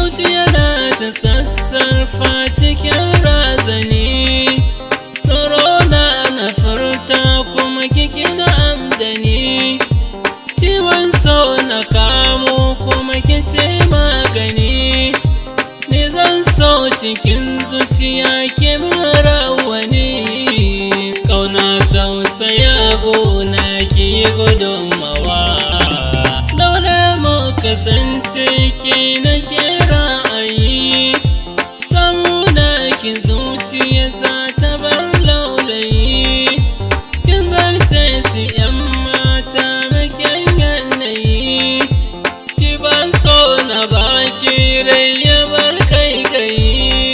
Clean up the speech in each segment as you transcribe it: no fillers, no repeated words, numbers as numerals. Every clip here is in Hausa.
zuciya na ta sassarfa cikin razani, tsoro na furta kuma kiki na amdani, ciwon so na kamo kuma kice magani, ni zan so cikin zuciya ke mara wani, ƙauna tausaya gona ki gudunmawa, dole mu kasance ke na ke ra'ayi, samu na ki zuciya za ta bar laulayi, kin zarce su 'yan mata makin yanayi, ki ban so na baki rai ya bar kai,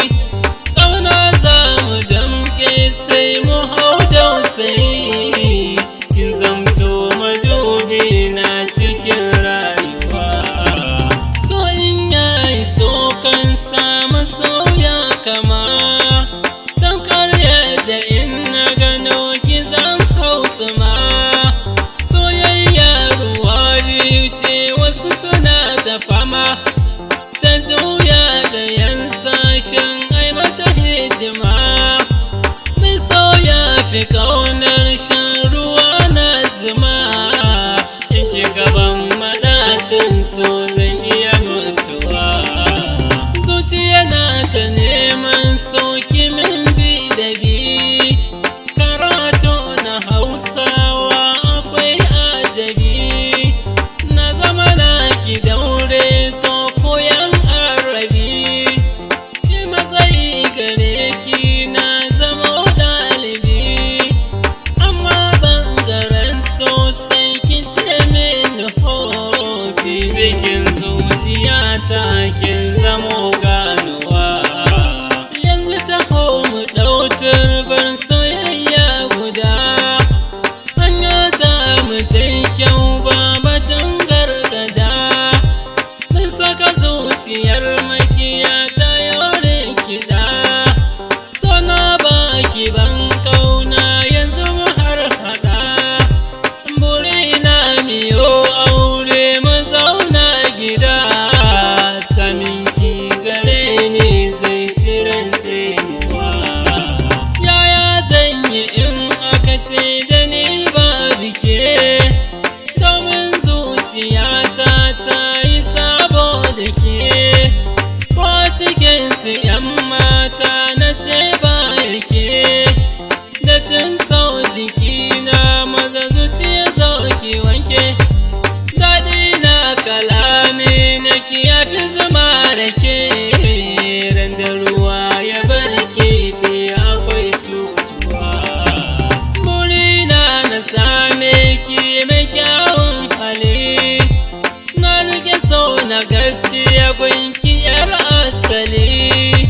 ƙauna za mu damƙe sai mu hau dausayi, kin zamto madubi na cikin rayuwa, so in yayi so kan samu sauya kama, tamkar yadda in na gano ki zan hausuma, soyayya ruwa biyu ce wasu suna ta fama, ta juya da yan sashen ai mata hidima, mai sauya fi ƙaunar shan ruwa na zuma, in ki gaban madacin so zan iya mutuwa, zuciya na ta neman soki min bi da bi, karatu na hausawa akwai adabi, na zama na ki daure so koyan arabi, shi matsayi gare ki na zama ɗalibi, amma ɓangaren sosai ki ce min hofi, cikin zuciya ta kin zamo ganuwa, yanzu taho mu ɗau turbar soyayya guda, hanya ta mu ta kyau ba batun gargada, mun saka zuciyar makiya ta yore kiɗa, so na baki ban ƙauna yanzu mu har haɗa, burina miyo aure mu zauna gida, saminki gare ni zai ciren ɗenuwa, yaya zan yi in aka ce da ni ba bike, domin zuciyata ta yi sabo da ke, ko cikinsu 'yan mata na ce ba yake, da tun sau jikina maza zuciya zauki wanke, daɗi na kalami na kiyafi zama da ke, ran da ruwa ya bar kifi akwai cutuwa, burina na same ki mai kyawun hali, na rike so na gaskiya gunki 'yar asali.